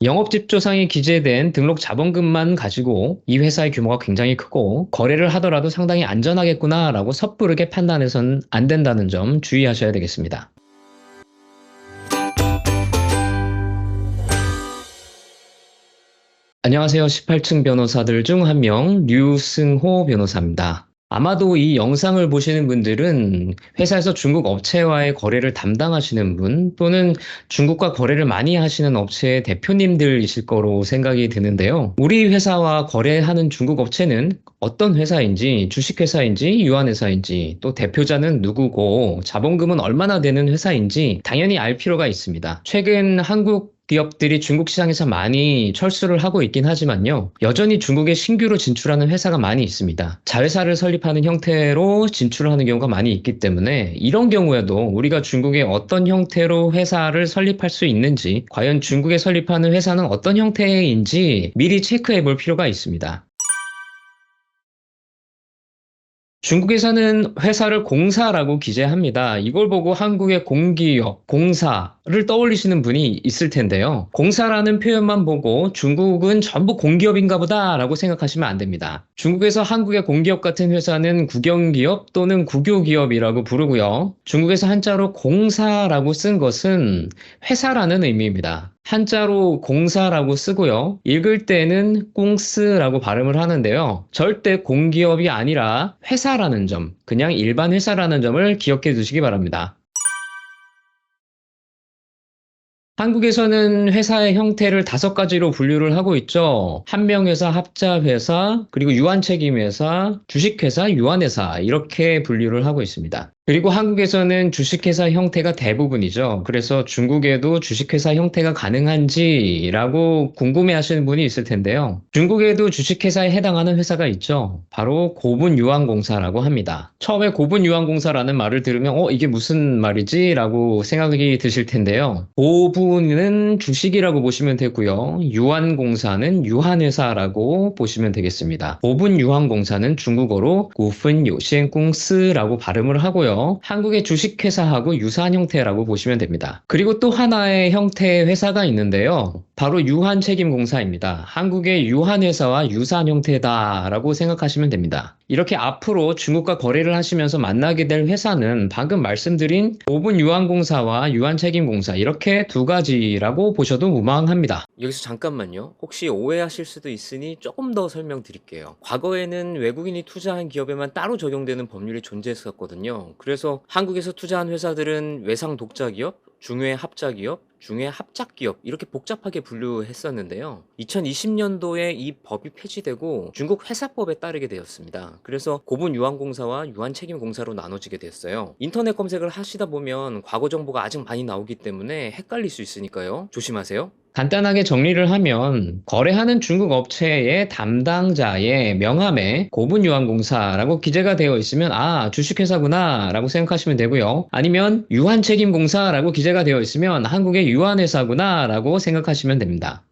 영업집조상에 기재된 등록 자본금만 가지고 이 회사의 규모가 굉장히 크고 거래를 하더라도 상당히 안전하겠구나라고 섣부르게 판단해선 안 된다는 점 주의하셔야 되겠습니다. 안녕하세요. 18층 변호사들 중 한 명 류승호 변호사입니다. 아마도 이 영상을 보시는 분들은 회사에서 중국 업체와의 거래를 담당하시는 분 또는 중국과 거래를 많이 하시는 업체의 대표님들이실 거로 생각이 드는데요. 우리 회사와 거래하는 중국 업체는 어떤 회사인지, 주식회사인지, 유한회사인지, 또 대표자는 누구고, 자본금은 얼마나 되는 회사인지 당연히 알 필요가 있습니다. 최근 한국 기업들이 중국 시장에서 많이 철수를 하고 있긴 하지만요. 여전히 중국에 신규로 진출하는 회사가 많이 있습니다. 자회사를 설립하는 형태로 진출을 하는 경우가 많이 있기 때문에 이런 경우에도 우리가 중국에 어떤 형태로 회사를 설립할 수 있는지, 과연 중국에 설립하는 회사는 어떤 형태인지 미리 체크해 볼 필요가 있습니다. 중국에서는 회사를 공사라고 기재합니다. 이걸 보고 한국의 공기업, 공사를 떠올리시는 분이 있을 텐데요. 공사라는 표현만 보고 중국은 전부 공기업인가 보다라고 생각하시면 안 됩니다. 중국에서 한국의 공기업 같은 회사는 국영기업 또는 국유기업이라고 부르고요. 중국에서 한자로 공사라고 쓴 것은 회사라는 의미입니다. 한자로 공사라고 쓰고요. 읽을 때는 꽁스라고 발음을 하는데요. 절대 공기업이 아니라 회사라는 점, 그냥 일반 회사라는 점을 기억해 두시기 바랍니다. 한국에서는 회사의 형태를 5가지로 분류를 하고 있죠. 한명회사, 합자회사, 그리고 유한책임회사, 주식회사, 유한회사 이렇게 분류를 하고 있습니다. 그리고 한국에서는 주식회사 형태가 대부분이죠. 그래서 중국에도 주식회사 형태가 가능한지라고 궁금해하시는 분이 있을 텐데요. 중국에도 주식회사에 해당하는 회사가 있죠. 바로 고분유한공사라고 합니다. 처음에 고분유한공사라는 말을 들으면 이게 무슨 말이지? 라고 생각이 드실 텐데요. 고분은 주식이라고 보시면 되고요. 유한공사는 유한회사라고 보시면 되겠습니다. 고분유한공사는 중국어로 구분요限公司라고 발음을 하고요. 한국의 주식회사하고 유사한 형태라고 보시면 됩니다. 그리고 또 하나의 형태의 회사가 있는데요. 바로 유한책임공사입니다. 한국의 유한회사와 유사한 형태다라고 생각하시면 됩니다. 이렇게 앞으로 중국과 거래를 하시면서 만나게 될 회사는 방금 말씀드린 오분유한공사와 유한책임공사 이렇게 2가지라고 보셔도 무방합니다. 여기서 잠깐만요. 혹시 오해하실 수도 있으니 조금 더 설명드릴게요. 과거에는 외국인이 투자한 기업에만 따로 적용되는 법률이 존재했었거든요. 그래서 한국에서 투자한 회사들은 외상 독자 기업, 중외 합자 기업, 중외 합작 기업 이렇게 복잡하게 분류했었는데요. 2020년도에 이 법이 폐지되고 중국 회사법에 따르게 되었습니다. 그래서 고분 유한공사와 유한책임공사로 나눠지게 됐어요. 인터넷 검색을 하시다 보면 과거 정보가 아직 많이 나오기 때문에 헷갈릴 수 있으니까요. 조심하세요. 간단하게 정리를 하면 거래하는 중국 업체의 담당자의 명함에 고분유한공사라고 기재가 되어 있으면 주식회사구나 라고 생각하시면 되고요. 아니면 유한책임공사라고 기재가 되어 있으면 한국의 유한회사구나 라고 생각하시면 됩니다.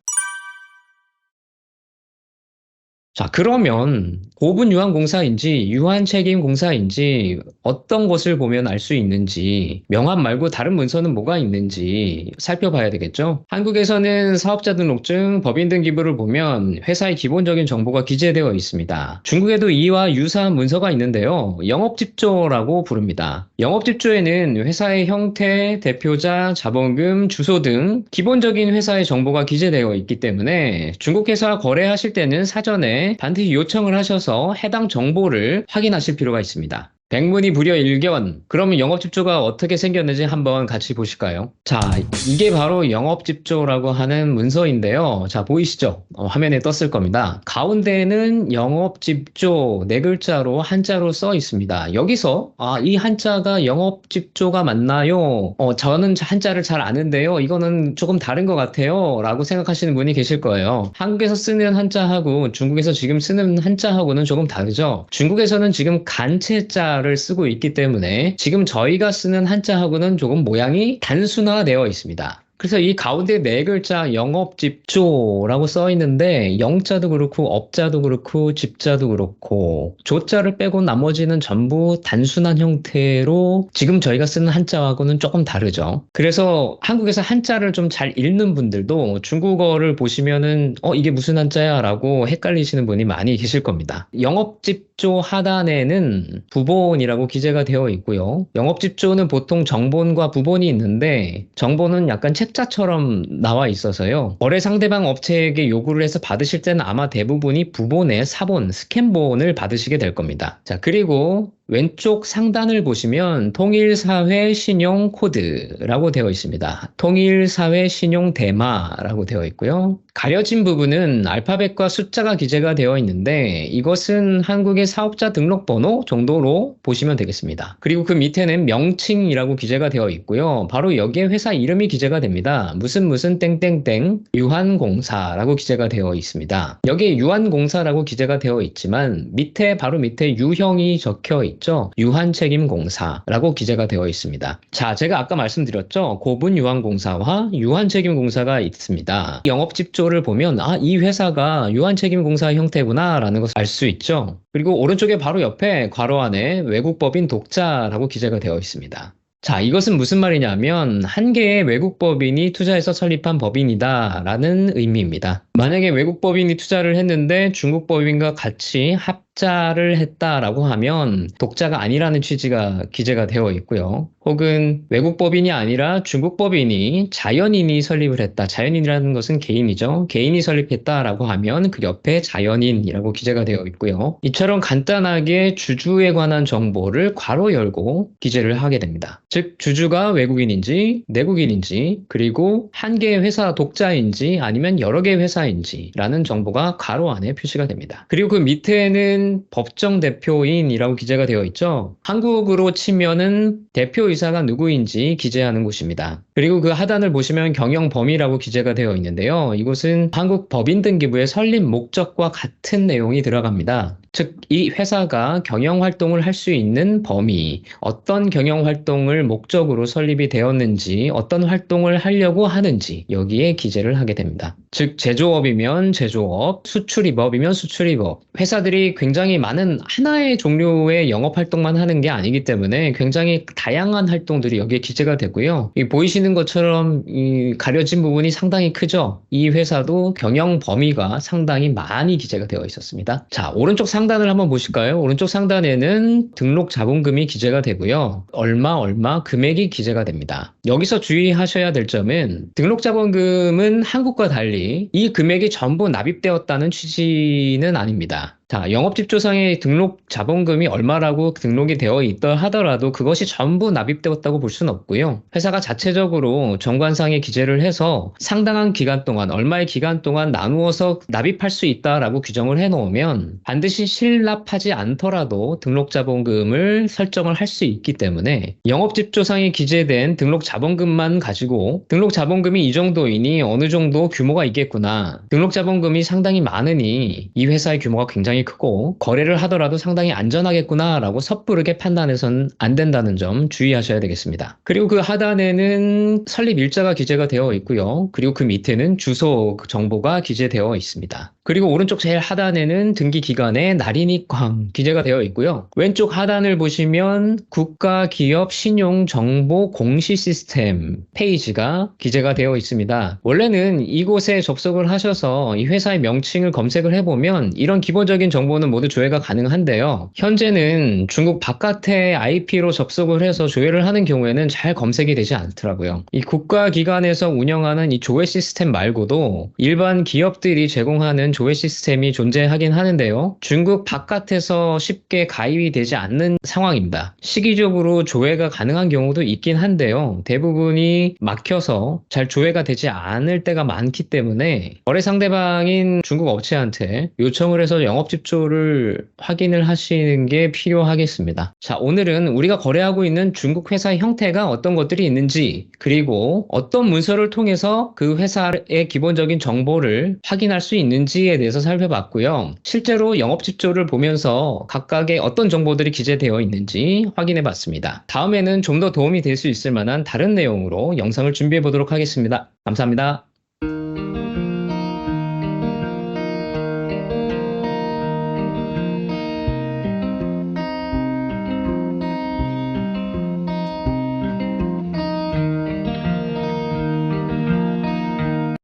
자, 그러면 고분유한공사인지 유한책임공사인지 어떤 것을 보면 알 수 있는지 명함 말고 다른 문서는 뭐가 있는지 살펴봐야 되겠죠? 한국에서는 사업자 등록증, 법인 등기부를 보면 회사의 기본적인 정보가 기재되어 있습니다. 중국에도 이와 유사한 문서가 있는데요. 영업집조라고 부릅니다. 영업집조에는 회사의 형태, 대표자, 자본금, 주소 등 기본적인 회사의 정보가 기재되어 있기 때문에 중국 회사와 거래하실 때는 사전에 반드시 요청을 하셔서 해당 정보를 확인하실 필요가 있습니다. 백문이 불여 일견. 그러면 영업집조가 어떻게 생겼는지 한번 같이 보실까요? 자, 이게 바로 영업집조라고 하는 문서인데요. 자, 보이시죠? 화면에 떴을 겁니다. 가운데는 영업집조 4글자로 한자로 써 있습니다. 여기서 이 한자가 영업집조가 맞나요? 저는 한자를 잘 아는데요. 이거는 조금 다른 것 같아요. 라고 생각하시는 분이 계실 거예요. 한국에서 쓰는 한자하고 중국에서 지금 쓰는 한자하고는 조금 다르죠? 중국에서는 지금 간체자를 쓰고 있기 때문에 지금 저희가 쓰는 한자하고는 조금 모양이 단순화되어 있습니다. 그래서 이 가운데 네 글자 영업집조라고 써 있는데 영자도 그렇고 업자도 그렇고 집자도 그렇고 조자를 빼고 나머지는 전부 단순한 형태로 지금 저희가 쓰는 한자하고는 조금 다르죠. 그래서 한국에서 한자를 좀 잘 읽는 분들도 중국어를 보시면은 이게 무슨 한자야? 라고 헷갈리시는 분이 많이 계실 겁니다. 영업집조 하단에는 부본이라고 기재가 되어 있고요. 영업집조는 보통 정본과 부본이 있는데 정본은 약간 책자처럼 나와 있어서요. 거래 상대방 업체에게 요구를 해서 받으실 때는 아마 대부분이 부본의 사본, 스캔본을 받으시게 될 겁니다. 자, 그리고 왼쪽 상단을 보시면 통일사회 신용 코드라고 되어 있습니다. 통일사회 신용 대마라고 되어 있고요. 가려진 부분은 알파벳과 숫자가 기재가 되어 있는데 이것은 한국의 사업자 등록번호 정도로 보시면 되겠습니다. 그리고 그 밑에는 명칭이라고 기재가 되어 있고요. 바로 여기에 회사 이름이 기재가 됩니다. 무슨 땡땡땡 유한공사라고 기재가 되어 있습니다. 여기에 유한공사라고 기재가 되어 있지만 바로 밑에 유형이 적혀 있죠. 유한책임공사라고 기재가 되어 있습니다. 자, 제가 아까 말씀드렸죠. 고분유한공사와 유한책임공사가 있습니다. 영업집조를 보면 이 회사가 유한책임공사 형태구나 라는 것을 알 수 있죠. 그리고 오른쪽에 바로 옆에 괄호 안에 외국법인 독자라고 기재가 되어 있습니다. 자, 이것은 무슨 말이냐면 한 개의 외국법인이 투자해서 설립한 법인이다 라는 의미입니다. 만약에 외국법인이 투자를 했는데 중국법인과 같이 합자를 했다라고 하면 독자가 아니라는 취지가 기재가 되어 있고요. 혹은 외국법인이 아니라 중국법인이 자연인이 설립을 했다. 자연인이라는 것은 개인이죠. 개인이 설립했다라고 하면 그 옆에 자연인이라고 기재가 되어 있고요. 이처럼 간단하게 주주에 관한 정보를 괄호 열고 기재를 하게 됩니다. 즉 주주가 외국인인지 내국인인지 그리고 한 개의 회사 독자인지 아니면 여러 개의 회사인지 라는 정보가 괄호 안에 표시가 됩니다. 그리고 그 밑에는 법정 대표인이라고 기재가 되어 있죠. 한국으로 치면은 대표이사가 누구인지 기재하는 곳입니다. 그리고 그 하단을 보시면 경영 범위라고 기재가 되어 있는데요. 이곳은 한국 법인등기부의 설립 목적과 같은 내용이 들어갑니다. 즉, 이 회사가 경영 활동을 할 수 있는 범위, 어떤 경영 활동을 목적으로 설립이 되었는지, 어떤 활동을 하려고 하는지 여기에 기재를 하게 됩니다. 즉, 제조업이면 제조업, 수출입업이면 수출입업. 회사들이 굉장히 많은 하나의 종류의 영업 활동만 하는 게 아니기 때문에 굉장히 다양한 활동들이 여기에 기재가 되고요. 보이시는 것처럼 이 가려진 부분이 상당히 크죠. 이 회사도 경영 범위가 상당히 많이 기재가 되어 있었습니다. 자, 오른쪽 상단을 한번 보실까요? 오른쪽 상단에는 등록 자본금이 기재가 되고요. 얼마 금액이 기재가 됩니다. 여기서 주의하셔야 될 점은 등록 자본금은 한국과 달리 이 금액이 전부 납입되었다는 취지는 아닙니다. 자, 영업집조상의 등록 자본금이 얼마라고 등록이 되어 있다 하더라도 그것이 전부 납입되었다고 볼 수는 없고요. 회사가 자체적으로 정관상에 기재를 해서 상당한 기간 동안, 얼마의 기간 동안 나누어서 납입할 수 있다라고 규정을 해놓으면 반드시 실납하지 않더라도 등록 자본금을 설정을 할 수 있기 때문에 영업집조상에 기재된 등록 자본금만 가지고 등록 자본금이 이 정도이니 어느 정도 규모가 있겠구나. 등록 자본금이 상당히 많으니 이 회사의 규모가 굉장히 크고 거래를 하더라도 상당히 안전하겠구나 라고 섣부르게 판단해서는 안 된다는 점 주의하셔야 되겠습니다. 그리고 그 하단에는 설립 일자가 기재가 되어 있고요. 그리고 그 밑에는 주소 정보가 기재되어 있습니다. 그리고 오른쪽 제일 하단에는 등기기관의 날인입광 기재가 되어 있고요. 왼쪽 하단을 보시면 국가기업 신용정보 공시 시스템 페이지가 기재가 되어 있습니다. 원래는 이곳에 접속을 하셔서 이 회사의 명칭을 검색을 해보면 이런 기본적인 정보는 모두 조회가 가능한데요. 현재는 중국 바깥의 IP로 접속을 해서 조회를 하는 경우에는 잘 검색이 되지 않더라고요. 이 국가기관에서 운영하는 이 조회 시스템 말고도 일반 기업들이 제공하는 조회 시스템이 존재하긴 하는데요. 중국 바깥에서 쉽게 가입이 되지 않는 상황입니다. 시기적으로 조회가 가능한 경우도 있긴 한데요. 대부분이 막혀서 잘 조회가 되지 않을 때가 많기 때문에 거래 상대방인 중국 업체한테 요청을 해서 영업집 영업집조를 확인을 하시는 게 필요하겠습니다. 자, 오늘은 우리가 거래하고 있는 중국 회사의 형태가 어떤 것들이 있는지, 그리고 어떤 문서를 통해서 그 회사의 기본적인 정보를 확인할 수 있는지에 대해서 살펴봤고요. 실제로 영업집조를 보면서 각각의 어떤 정보들이 기재되어 있는지 확인해 봤습니다. 다음에는 좀 더 도움이 될 수 있을 만한 다른 내용으로 영상을 준비해 보도록 하겠습니다. 감사합니다.